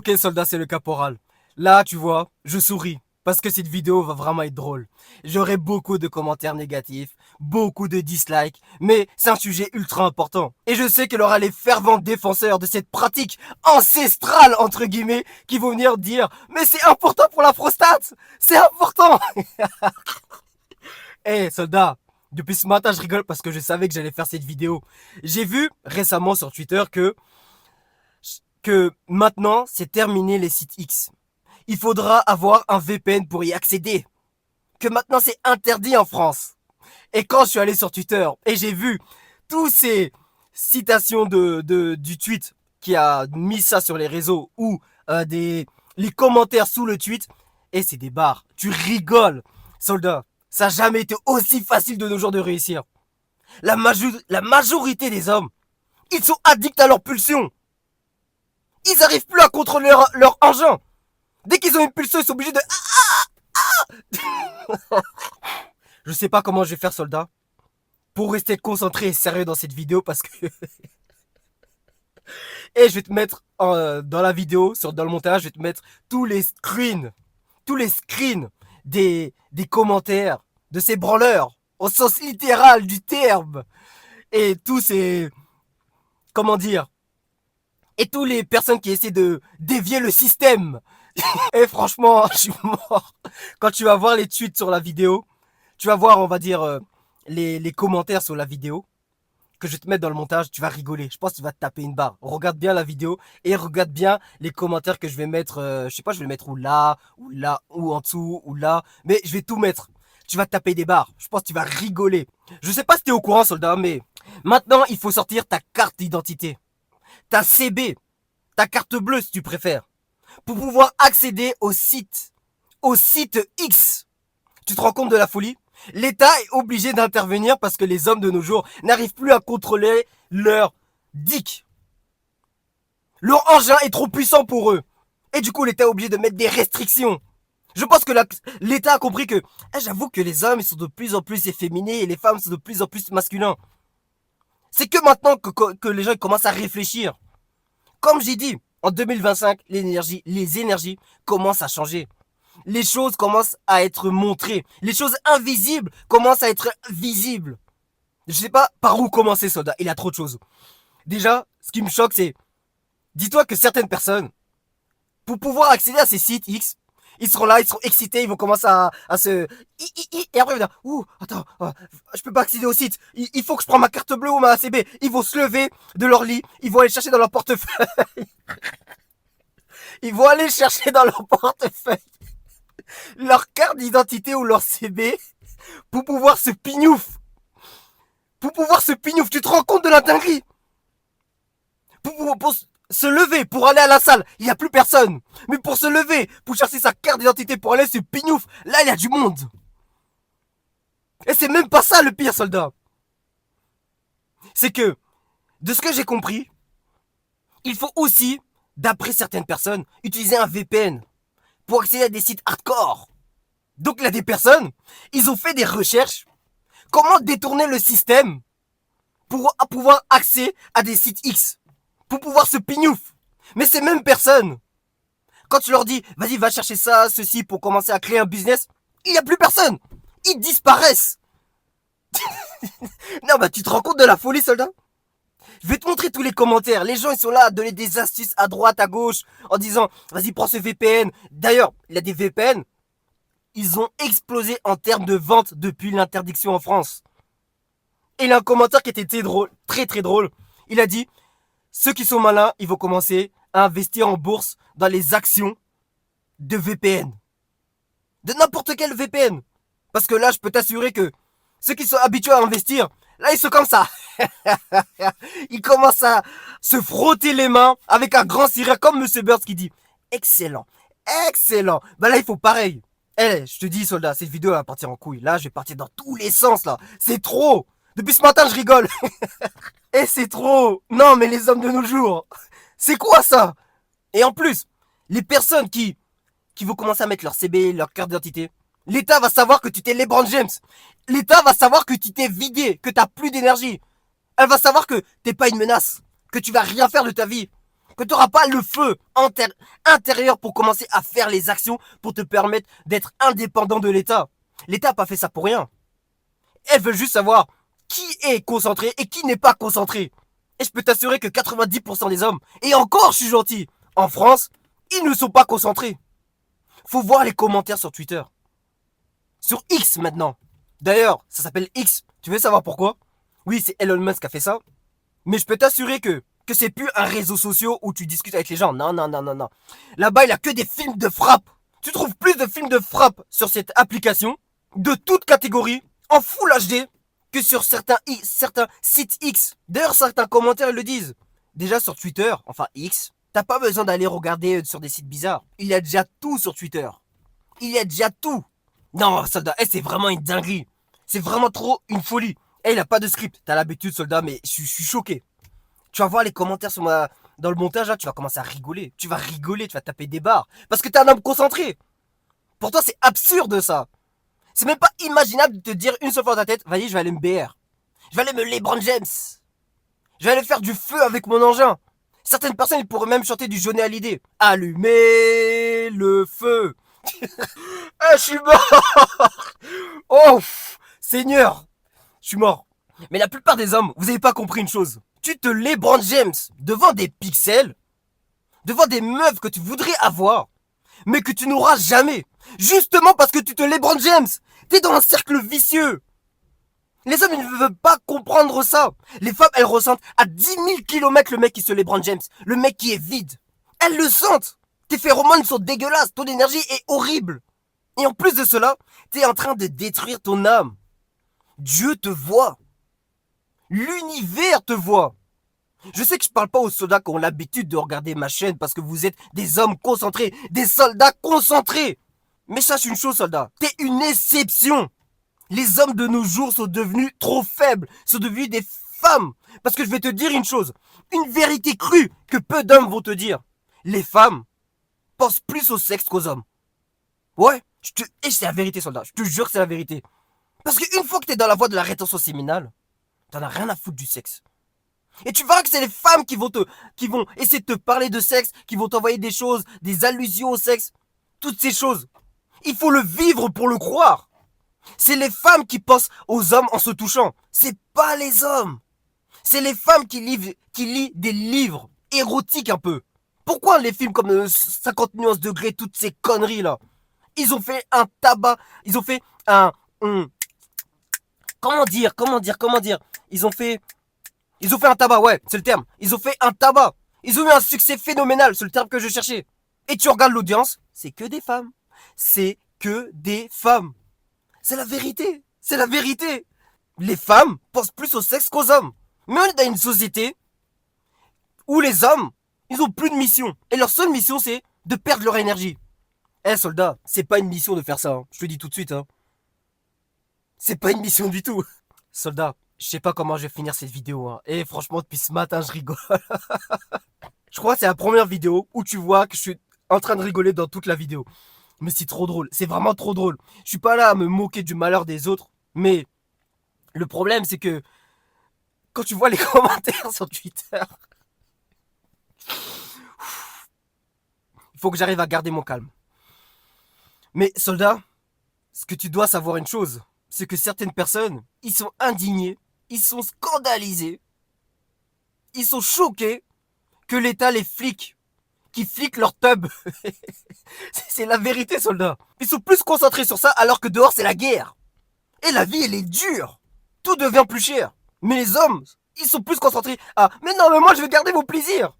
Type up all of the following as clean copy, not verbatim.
Ok, soldat, c'est le caporal. Là, tu vois, je souris. Parce que cette vidéo va vraiment être drôle. J'aurai beaucoup de commentaires négatifs, beaucoup de dislikes, mais c'est un sujet ultra important. Et je sais qu'il y aura les fervents défenseurs de cette pratique ancestrale, entre guillemets, qui vont venir dire « Mais c'est important pour la prostate. C'est important !» Eh, soldat, depuis ce matin, je rigole parce que je savais que j'allais faire cette vidéo. J'ai vu récemment sur Twitter que maintenant, c'est terminé les sites X. Il faudra avoir un VPN pour y accéder. Que maintenant, c'est interdit en France. Et quand je suis allé sur Twitter et j'ai vu tous ces citations du tweet qui a mis ça sur les réseaux ou les commentaires sous le tweet, et c'est des barres. Tu rigoles, soldat. Ça n'a jamais été aussi facile de nos jours de réussir. La majorité des hommes, ils sont addicts à leur pulsion. Ils n'arrivent plus à contrôler leur engin. Dès qu'ils ont une pulsion, ils sont obligés de... Je sais pas comment je vais faire, soldat, pour rester concentré et sérieux dans cette vidéo parce que... Et je vais te mettre dans la vidéo, dans le montage, je vais te mettre tous les screens des commentaires de ces branleurs, au sens littéral du terme. Et tous ces... Comment dire? Et tous les personnes qui essaient de dévier le système. Et franchement, je suis mort. Quand tu vas voir les tweets sur la vidéo, tu vas voir, on va dire, les commentaires sur la vidéo que je vais te mettre dans le montage, tu vas rigoler. Je pense que tu vas te taper une barre. Regarde bien la vidéo et regarde bien les commentaires que je vais mettre. Je sais pas, je vais le mettre ou là, ou en dessous, ou là. Mais je vais tout mettre. Tu vas te taper des barres. Je pense que tu vas rigoler. Je sais pas si t'es au courant, soldat, mais maintenant, il faut sortir ta carte d'identité. Ta CB. Ta carte bleue, si tu préfères. Pour pouvoir accéder au site X. Tu te rends compte de la folie? L'État est obligé d'intervenir parce que les hommes de nos jours n'arrivent plus à contrôler leur dick. Leur engin est trop puissant pour eux. Et du coup, l'État est obligé de mettre des restrictions. Je pense que l'État a compris que... j'avoue que les hommes ils sont de plus en plus efféminés et les femmes sont de plus en plus masculins. C'est que maintenant que les gens commencent à réfléchir. Comme j'ai dit, en 2025, les énergies commencent à changer. Les choses commencent à être montrées. Les choses invisibles commencent à être visibles. Je sais pas par où commencer, soldat. Il y a trop de choses. Déjà, ce qui me choque, c'est... Dis-toi que certaines personnes, pour pouvoir accéder à ces sites X, ils seront là, ils seront excités, ils vont commencer à se... Et après, ils vont dire, ouh, attends, je peux pas accéder au site. Il faut que je prenne ma carte bleue ou ma ACB. Ils vont se lever de leur lit, ils vont aller chercher dans leur portefeuille. Ils vont aller chercher dans leur portefeuille leur carte d'identité ou leur CB pour pouvoir se pignouf. Pour pouvoir se pignouf. Tu te rends compte de la dinguerie? Pour se lever, pour aller à la salle, il n'y a plus personne. Mais pour se lever, pour chercher sa carte d'identité, pour aller se pignouf, là il y a du monde. Et c'est même pas ça le pire, soldat. C'est que, de ce que j'ai compris, il faut aussi, d'après certaines personnes, utiliser un VPN pour accéder à des sites hardcore. Donc il y a des personnes, ils ont fait des recherches. Comment détourner le système pour pouvoir accéder à des sites X. Pour pouvoir se pignouf. Mais ces mêmes personnes, quand tu leur dis, vas-y, va chercher ça, ceci, pour commencer à créer un business, il n'y a plus personne. Ils disparaissent. Non, bah tu te rends compte de la folie, soldat? Je vais te montrer tous les commentaires. Les gens, ils sont là à donner des astuces à droite, à gauche, en disant, vas-y, prends ce VPN. D'ailleurs, il y a des VPN, ils ont explosé en termes de vente depuis l'interdiction en France. Et il y a un commentaire qui était très drôle, très drôle. Il a dit, ceux qui sont malins, ils vont commencer à investir en bourse dans les actions de VPN. De n'importe quel VPN. Parce que là, je peux t'assurer que ceux qui sont habitués à investir, là, ils sont comme ça. Ils commencent à se frotter les mains avec un grand sourire, comme Monsieur Burns qui dit, excellent, excellent. Bah là, il faut pareil. Eh, je te dis, soldat, cette vidéo elle va partir en couille. Là, je vais partir dans tous les sens, là. C'est trop. Depuis ce matin, je rigole. Et c'est trop. Non, mais les hommes de nos jours, c'est quoi ça? Et en plus, les personnes qui vont commencer à mettre leur CB, leur carte d'identité, l'État va savoir que tu t'es LeBron James. L'État va savoir que tu t'es vidé, que t'as plus d'énergie. Elle va savoir que t'es pas une menace, que tu vas rien faire de ta vie. Que tu n'auras pas le feu intérieur pour commencer à faire les actions pour te permettre d'être indépendant de l'État. L'État n'a pas fait ça pour rien. Elle veut juste savoir qui est concentré et qui n'est pas concentré. Et je peux t'assurer que 90% des hommes, et encore je suis gentil, en France, ils ne sont pas concentrés. Faut voir les commentaires sur Twitter. Sur X maintenant. D'ailleurs, ça s'appelle X. Tu veux savoir pourquoi? Oui, c'est Elon Musk qui a fait ça. Mais je peux t'assurer que c'est plus un réseau social où tu discutes avec les gens. Non, non, non, non, non. Là-bas, il n'y a que des films de frappe. Tu trouves plus de films de frappe sur cette application, de toute catégorie, en Full HD, que sur certains sites X. D'ailleurs, certains commentaires le disent. Déjà sur Twitter, enfin X, t'as pas besoin d'aller regarder sur des sites bizarres. Il y a déjà tout sur Twitter. Il y a déjà tout. Non, soldat, c'est vraiment une dinguerie. C'est vraiment trop une folie. Il a pas de script. T'as l'habitude, soldat, mais je suis choqué. Tu vas voir les commentaires dans le montage, là, tu vas commencer à rigoler. Tu vas rigoler, tu vas taper des barres. Parce que t'es un homme concentré. Pour toi, c'est absurde, ça. C'est même pas imaginable de te dire une seule fois dans ta tête, vas-y, je vais aller me BR. Je vais aller me LeBron James. Je vais aller faire du feu avec mon engin. Certaines personnes, ils pourraient même chanter du Johnny Hallyday. Allumez le feu. Ah, je suis mort. Oh, Seigneur. Je suis mort. Mais la plupart des hommes, vous avez pas compris une chose. Tu te LeBron James devant des pixels, devant des meufs que tu voudrais avoir, mais que tu n'auras jamais. Justement parce que tu te LeBron James. T'es dans un cercle vicieux. Les hommes, ils ne veulent pas comprendre ça. Les femmes, elles ressentent à 10 000 km le mec qui se LeBron James. Le mec qui est vide. Elles le sentent. Tes phéromones sont dégueulasses. Ton énergie est horrible. Et en plus de cela, t'es en train de détruire ton âme. Dieu te voit. L'univers te voit. Je sais que je parle pas aux soldats qui ont l'habitude de regarder ma chaîne parce que vous êtes des hommes concentrés, des soldats concentrés. Mais sache une chose, soldat, t'es une exception. Les hommes de nos jours sont devenus trop faibles, sont devenus des femmes. Parce que je vais te dire une chose, une vérité crue que peu d'hommes vont te dire. Les femmes pensent plus au sexe qu'aux hommes. Ouais, et c'est la vérité, soldat, je te jure que c'est la vérité. Parce qu'une fois que t'es dans la voie de la rétention séminale, t'en as rien à foutre du sexe. Et tu verras que c'est les femmes qui vont essayer de te parler de sexe, qui vont t'envoyer des choses, des allusions au sexe. Toutes ces choses. Il faut le vivre pour le croire. C'est les femmes qui pensent aux hommes en se touchant. C'est pas les hommes. C'est les femmes qui lisent des livres érotiques un peu. Pourquoi les films comme 50 nuances degrés, toutes ces conneries là? Ils ont fait un tabac. Ils ont fait un... Comment dire Ils ont fait un tabac, ouais, c'est le terme. Ils ont fait un tabac. Ils ont eu un succès phénoménal, c'est le terme que je cherchais. Et tu regardes l'audience, c'est que des femmes. C'est que des femmes. C'est la vérité. C'est la vérité. Les femmes pensent plus au sexe qu'aux hommes. Mais on est dans une société où les hommes, ils ont plus de mission. Et leur seule mission, c'est de perdre leur énergie. Soldat, c'est pas une mission de faire ça. Hein. Je te le dis tout de suite. Hein. C'est pas une mission du tout. Soldat, je sais pas comment je vais finir cette vidéo. Hein. Et franchement, depuis ce matin, je rigole. Je crois que c'est la première vidéo où tu vois que je suis en train de rigoler dans toute la vidéo. Mais c'est trop drôle. C'est vraiment trop drôle. Je suis pas là à me moquer du malheur des autres. Mais le problème, c'est que quand tu vois les commentaires sur Twitter, il faut que j'arrive à garder mon calme. Mais soldat, ce que tu dois savoir une chose, c'est que certaines personnes, ils sont indignés, ils sont scandalisés, ils sont choqués que l'État les flique, qui fliquent leur tub. C'est la vérité, soldat. Ils sont plus concentrés sur ça alors que dehors c'est la guerre. Et la vie, elle est dure. Tout devient plus cher. Mais les hommes, ils sont plus concentrés à « Mais non, mais moi je veux garder mon plaisir !»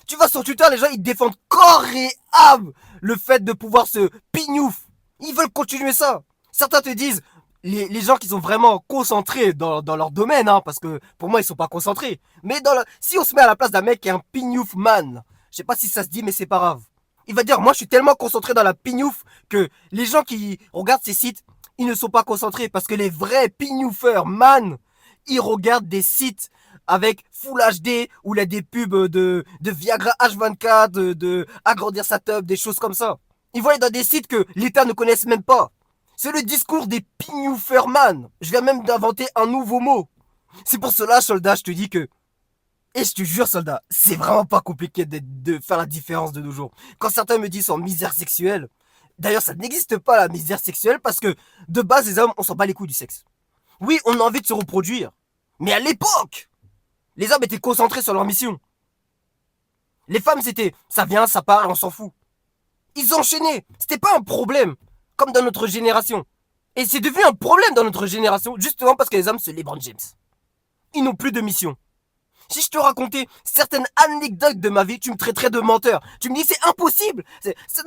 Tu vas sur Twitter, les gens ils défendent corps et âme le fait de pouvoir se pignouf. Ils veulent continuer ça. Certains te disent, les gens qui sont vraiment concentrés dans leur domaine, hein, parce que pour moi ils sont pas concentrés. Mais si on se met à la place d'un mec qui est un pignouf man, je sais pas si ça se dit mais c'est pas grave. Il va dire, moi je suis tellement concentré dans la pignouf que les gens qui regardent ces sites, ils ne sont pas concentrés parce que les vrais pignoufeurs man, ils regardent des sites avec Full HD où il y a des pubs de Viagra H24, de agrandir sa tub, des choses comme ça. Ils vont aller dans des sites que l'État ne connaisse même pas. C'est le discours des pignoufeurs man. Je viens même d'inventer un nouveau mot. C'est pour cela, soldat, je te dis que Et je te jure, soldat, c'est vraiment pas compliqué de faire la différence de nos jours. Quand certains me disent en misère sexuelle, d'ailleurs ça n'existe pas la misère sexuelle parce que de base les hommes on s'en bat les couilles du sexe. Oui, on a envie de se reproduire, mais à l'époque, les hommes étaient concentrés sur leur mission. Les femmes c'était ça vient, ça part et on s'en fout. Ils enchaînaient, c'était pas un problème comme dans notre génération. Et c'est devenu un problème dans notre génération justement parce que les hommes se LeBron James. Ils n'ont plus de mission. Si je te racontais certaines anecdotes de ma vie, tu me traiterais de menteur. Tu me dis c'est impossible, ça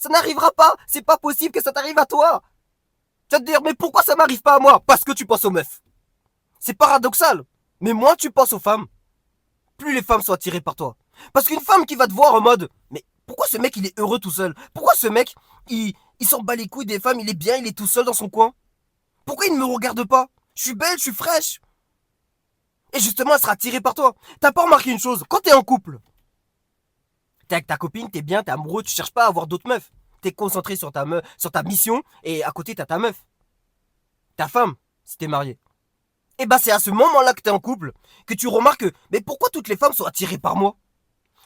n'arrivera pas, c'est pas possible que ça t'arrive à toi. Tu vas te dire mais pourquoi ça m'arrive pas à moi? Parce que tu penses aux meufs. C'est paradoxal, mais moins tu penses aux femmes, plus les femmes sont attirées par toi. Parce qu'une femme qui va te voir en mode mais pourquoi ce mec il est heureux tout seul? Pourquoi ce mec il s'en bat les couilles des femmes, il est bien, il est tout seul dans son coin? Pourquoi il ne me regarde pas? Je suis belle, je suis fraîche. Et justement, elle sera attirée par toi. T'as pas remarqué une chose? Quand t'es en couple, t'es avec ta copine, t'es bien, t'es amoureux, tu cherches pas à avoir d'autres meufs. T'es concentré sur sur ta mission, et à côté, t'as ta meuf. Ta femme, si t'es marié. Et bah, c'est à ce moment-là que t'es en couple, que tu remarques que, mais pourquoi toutes les femmes sont attirées par moi?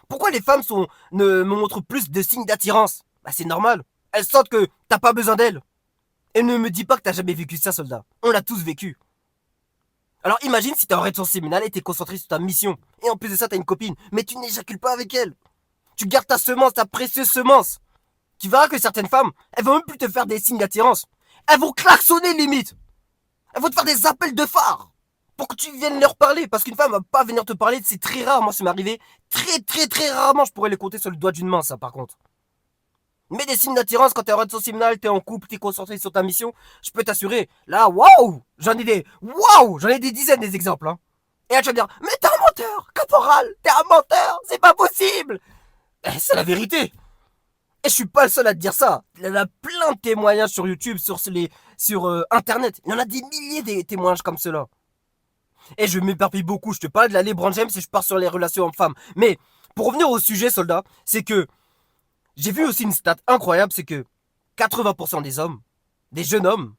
Pourquoi les femmes me montrent plus de signes d'attirance? Bah, c'est normal. Elles sentent que t'as pas besoin d'elles. Et ne me dis pas que t'as jamais vécu ça, soldat. On l'a tous vécu. Alors imagine si t'es en rétention séminale et t'es concentré sur ta mission. Et en plus de ça, t'as une copine. Mais tu n'éjacules pas avec elle. Tu gardes ta semence, ta précieuse semence. Tu verras que certaines femmes, elles vont même plus te faire des signes d'attirance. Elles vont klaxonner limite. Elles vont te faire des appels de phare. Pour que tu viennes leur parler. Parce qu'une femme va pas venir te parler, c'est très rare. Moi, ça m'est arrivé très rarement. Je pourrais les compter sur le doigt d'une main, ça par contre. Mais des signes d'attirance quand t'es en rétention séminale, t'es en couple, t'es concentré sur ta mission, je peux t'assurer, là, waouh, j'en ai des dizaines des exemples, hein. Et là, tu vas me dire, mais t'es un menteur, caporal, t'es un menteur, c'est pas possible. C'est la vérité. Et je suis pas le seul à te dire ça. Il y en a plein de témoignages sur YouTube, sur Internet. Il y en a des milliers de témoignages comme cela. Et je m'éparpille beaucoup. Je te parle de la LeBron James et je pars sur les relations hommes-femmes. Mais pour revenir au sujet, soldat, c'est que j'ai vu aussi une stat incroyable, c'est que 80% des hommes, des jeunes hommes,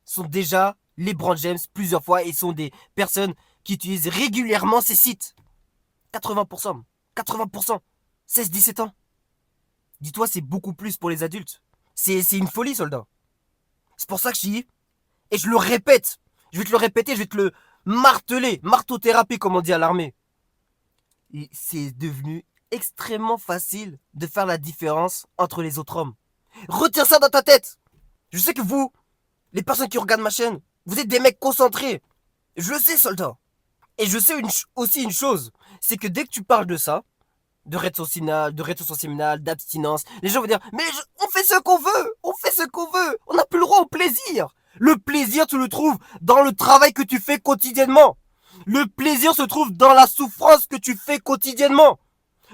sont déjà LeBron James plusieurs fois et sont des personnes qui utilisent régulièrement ces sites. 80%. 80%. 16-17 ans. Dis-toi, c'est beaucoup plus pour les adultes. C'est une folie, soldat. C'est pour ça que je dis, et je le répète, je vais te le répéter, je vais te le marteler, marteau-thérapie comme on dit à l'armée. C'est devenu extrêmement facile de faire la différence entre les autres hommes. Retiens ça dans ta tête. Je sais que vous, les personnes qui regardent ma chaîne, vous êtes des mecs concentrés. Je le sais, soldat. Et je sais aussi une chose, c'est que dès que tu parles de ça, de rétention séminale, d'abstinence, les gens vont dire, mais on fait ce qu'on veut, on fait ce qu'on veut, on n'a plus le droit au plaisir. Le plaisir, tu le trouves dans le travail que tu fais quotidiennement. Le plaisir se trouve dans la souffrance que tu fais quotidiennement.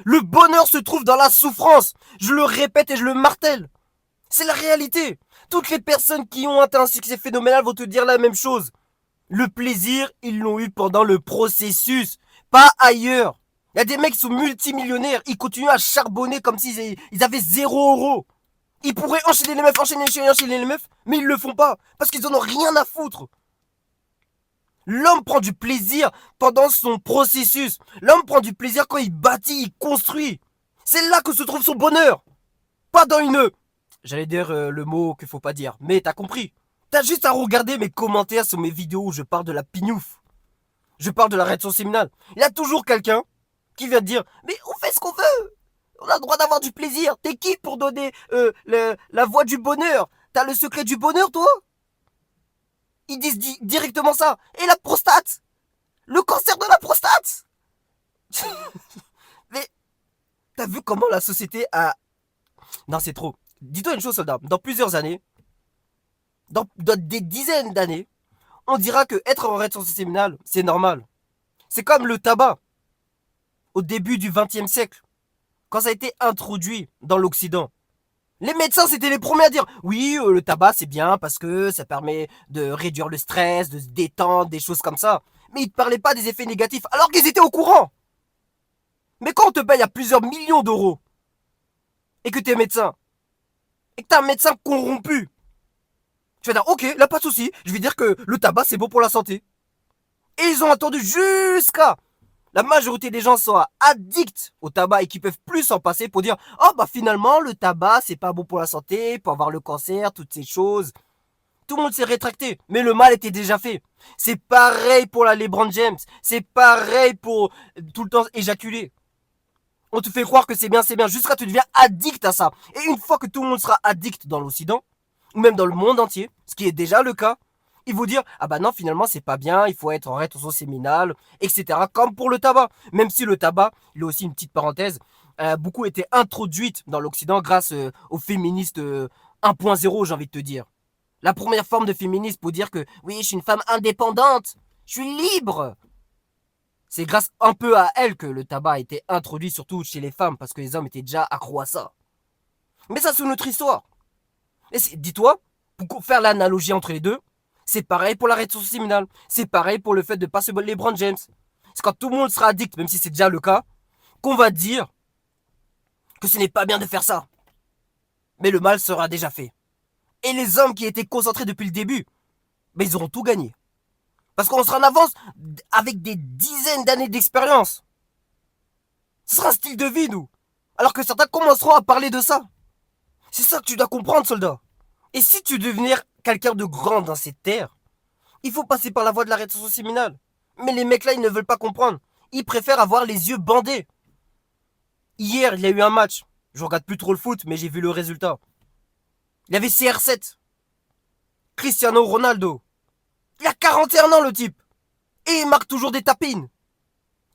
Le bonheur se trouve dans la souffrance. Je le répète et je le martèle. C'est la réalité. Toutes les personnes qui ont atteint un succès phénoménal vont te dire la même chose. Le plaisir, ils l'ont eu pendant le processus, pas ailleurs. Il y a des mecs qui sont multimillionnaires, ils continuent à charbonner comme s'ils avaient 0 €. Ils pourraient enchaîner les meufs, enchaîner les meufs, mais ils le font pas, parce qu'ils en ont rien à foutre. L'homme prend du plaisir pendant son processus. L'homme prend du plaisir quand il bâtit, il construit. C'est là que se trouve son bonheur. Pas dans une... J'allais dire le mot qu'il faut pas dire, mais t'as compris. T'as juste à regarder mes commentaires sur mes vidéos où je parle de la pignouf. Je parle de la rétention séminale. Il y a toujours quelqu'un qui vient te dire « Mais on fait ce qu'on veut. On a le droit d'avoir du plaisir. T'es qui pour donner la voie du bonheur? T'as le secret du bonheur, toi ?» Ils disent directement ça. Et la prostate? Le cancer de la prostate? Mais t'as vu comment la société a... Non, c'est trop. Dis-toi une chose, soldat. Dans plusieurs années, dans des dizaines d'années, on dira que être en rétention séminale, c'est normal. C'est comme le tabac. Au début du XXe siècle, quand ça a été introduit dans l'Occident, les médecins, c'était les premiers à dire « Oui, le tabac, c'est bien parce que ça permet de réduire le stress, de se détendre, des choses comme ça. » Mais ils ne parlaient pas des effets négatifs, alors qu'ils étaient au courant. Mais quand on te paye à plusieurs millions d'euros, et que tu es médecin, et que tu as un médecin corrompu, tu vas dire « Ok, là, pas de souci, je vais dire que le tabac, c'est bon pour la santé. » Et ils ont attendu jusqu'à La majorité des gens sont addicts au tabac et qui peuvent plus s'en passer pour dire « Oh bah finalement le tabac c'est pas bon pour la santé, pour avoir le cancer, toutes ces choses. » Tout le monde s'est rétracté, mais le mal était déjà fait. C'est pareil pour la LeBron James, c'est pareil pour tout le temps éjaculer. On te fait croire que c'est bien, jusqu'à ce que tu deviens addict à ça. Et une fois que tout le monde sera addict dans l'Occident, ou même dans le monde entier, ce qui est déjà le cas, ils vont dire ah bah non finalement c'est pas bien, il faut être en rétention séminale, etc. Comme pour le tabac. Même si le tabac, il est aussi une petite parenthèse, beaucoup étaient introduites dans l'Occident grâce aux féministes 1.0, j'ai envie de te dire. La première forme de féminisme pour dire que oui, je suis une femme indépendante, je suis libre. C'est grâce un peu à elle que le tabac a été introduit, surtout chez les femmes, parce que les hommes étaient déjà accros à ça. Mais ça, c'est une autre histoire. Et dis-toi, pour faire l'analogie entre les deux, c'est pareil pour la rétention séminale. C'est pareil pour le fait de passer les LeBron James. C'est quand tout le monde sera addict, même si c'est déjà le cas, qu'on va dire que ce n'est pas bien de faire ça. Mais le mal sera déjà fait. Et les hommes qui étaient concentrés depuis le début, ben ils auront tout gagné. Parce qu'on sera en avance avec des dizaines d'années d'expérience. Ce sera un style de vie, nous. Alors que certains commenceront à parler de ça. C'est ça que tu dois comprendre, soldat. Et si tu veux devenir quelqu'un de grand dans cette terre, il faut passer par la voie de la rétention séminale. Mais les mecs là, ils ne veulent pas comprendre. Ils préfèrent avoir les yeux bandés. Hier, il y a eu un match. Je regarde plus trop le foot, mais j'ai vu le résultat. Il y avait CR7. Cristiano Ronaldo. Il a 41 ans, le type. Et il marque toujours des tapines.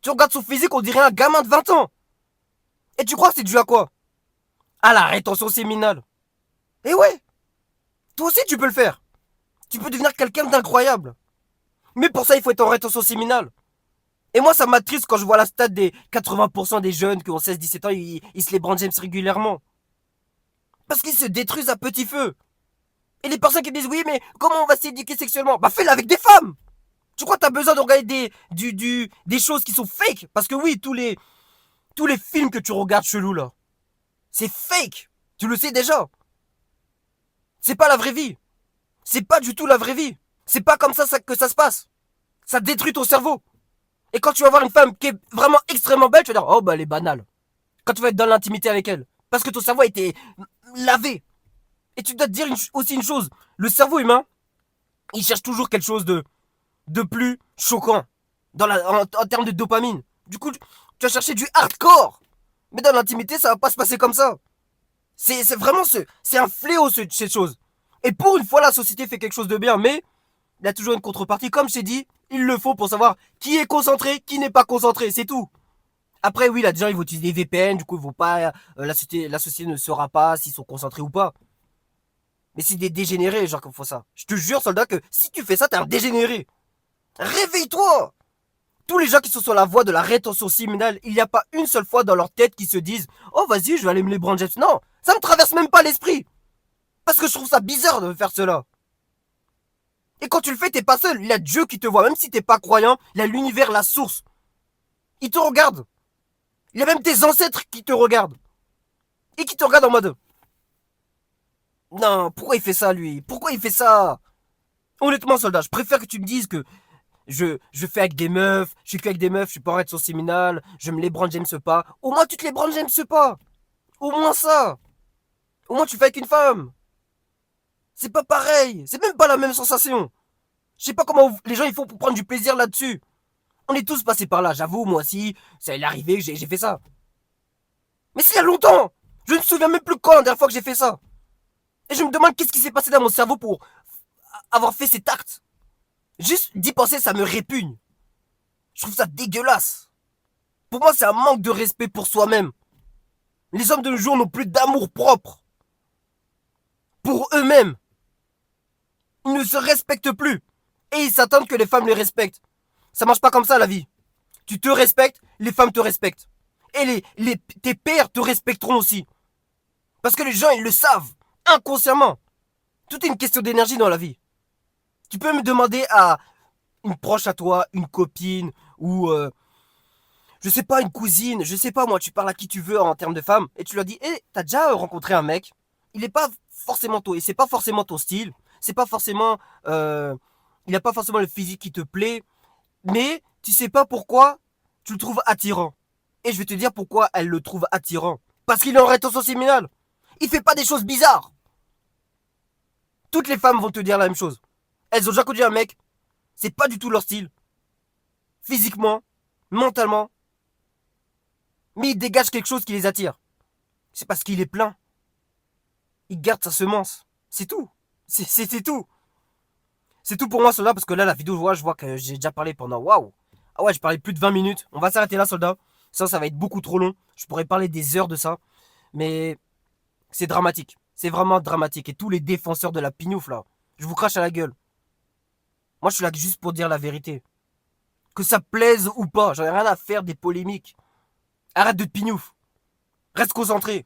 Tu regardes son physique, on dirait un gamin de 20 ans. Et tu crois que c'est dû à quoi? À la rétention séminale. Et ouais, toi aussi tu peux le faire. Tu peux devenir quelqu'un d'incroyable. Mais pour ça, il faut être en rétention séminale. Et moi, ça m'attriste quand je vois la stat des 80% des jeunes qui ont 16-17 ans, ils se les LeBron James régulièrement. Parce qu'ils se détruisent à petit feu. Et les personnes qui disent oui, mais comment on va s'éduquer sexuellement? Bah fais-le avec des femmes. Tu crois que t'as besoin de regarder des choses qui sont fake? Parce que oui, tous les films que tu regardes chelou là, c'est fake. Tu le sais déjà. C'est pas la vraie vie. C'est pas du tout la vraie vie. C'est pas comme ça que ça se passe. Ça détruit ton cerveau. Et quand tu vas voir une femme qui est vraiment extrêmement belle, tu vas dire oh bah elle est banale. Quand tu vas être dans l'intimité avec elle. Parce que ton cerveau a été lavé. Et tu dois te dire aussi une chose. Le cerveau humain, il cherche toujours quelque chose de plus choquant. En termes de dopamine. Du coup, tu vas chercher du hardcore. Mais dans l'intimité, ça va pas se passer comme ça. C'est vraiment c'est un fléau cette chose. Et pour une fois, la société fait quelque chose de bien, mais il y a toujours une contrepartie. Comme je t'ai dit, il le faut pour savoir qui est concentré, qui n'est pas concentré, c'est tout. Après, oui, là, des gens, ils vont utiliser des VPN, du coup, ils vont pas, la société ne saura pas s'ils sont concentrés ou pas. Mais c'est des dégénérés, genre, qui font ça. Je te jure, soldat, que si tu fais ça, t'es un dégénéré. Réveille-toi! Tous les gens qui sont sur la voie de la rétention séminale, il n'y a pas une seule fois dans leur tête qui se disent oh, vas-y, je vais aller me les LeBron. Non, ça me traverse même pas l'esprit. Parce que je trouve ça bizarre de faire cela. Et quand tu le fais, t'es pas seul. Il y a Dieu qui te voit. Même si t'es pas croyant, il y a l'univers, la source. Il te regarde. Il y a même tes ancêtres qui te regardent. Et qui te regardent en mode non, pourquoi il fait ça, lui? Pourquoi il fait ça? Honnêtement, soldat, je préfère que tu me dises que je fais avec des meufs, je suis qu'avec des meufs, je suis pas en rétention séminale, je me LeBron James pas. Au moins, tu te LeBron James pas. Au moins ça. Au moins, tu fais avec une femme. C'est pas pareil. C'est même pas la même sensation. Je sais pas comment les gens ils font pour prendre du plaisir là-dessus. On est tous passés par là, j'avoue, moi aussi. Ça est arrivé, j'ai fait ça. Mais c'est il y a longtemps. Je ne me souviens même plus quand la dernière fois que j'ai fait ça. Et je me demande qu'est-ce qui s'est passé dans mon cerveau pour avoir fait cet acte. Juste d'y penser, ça me répugne. Je trouve ça dégueulasse. Pour moi, c'est un manque de respect pour soi-même. Les hommes de nos jours n'ont plus d'amour propre. Pour eux-mêmes. Ils ne se respectent plus. Et ils s'attendent que les femmes les respectent. Ça marche pas comme ça la vie. Tu te respectes, les femmes te respectent. Et tes pères te respecteront aussi. Parce que les gens, ils le savent. Inconsciemment. Tout est une question d'énergie dans la vie. Tu peux me demander à une proche à toi, une copine, ou je sais pas, une cousine, je sais pas moi, tu parles à qui tu veux en termes de femme, et tu leur dis, t'as déjà rencontré un mec, il est pas forcément et c'est pas forcément ton style, c'est pas forcément, il a pas forcément le physique qui te plaît, mais tu sais pas pourquoi, tu le trouves attirant. Et je vais te dire pourquoi elle le trouve attirant. Parce qu'il est en rétention séminale. Il fait pas des choses bizarres. Toutes les femmes vont te dire la même chose. Elles ont déjà connu un mec, c'est pas du tout leur style. Physiquement, mentalement. Mais il dégage quelque chose qui les attire. C'est parce qu'il est plein. Il garde sa semence. C'est tout. C'est tout. C'est tout pour moi, soldat, parce que là, la vidéo, je vois que j'ai déjà parlé pendant... Waouh. Ah ouais, j'ai parlé plus de 20 minutes. On va s'arrêter là, soldat. Ça va être beaucoup trop long. Je pourrais parler des heures de ça. Mais c'est dramatique. C'est vraiment dramatique. Et tous les défenseurs de la pignouf, là, je vous crache à la gueule. Moi, je suis là juste pour dire la vérité. Que ça plaise ou pas, j'en ai rien à faire des polémiques. Arrête de te pignouf. Reste concentré.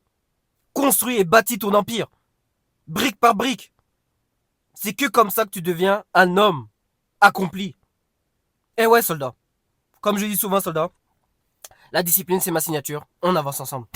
Construis et bâtis ton empire. Brique par brique. C'est que comme ça que tu deviens un homme accompli. Eh ouais, soldat. Comme je dis souvent, soldat, la discipline, c'est ma signature. On avance ensemble.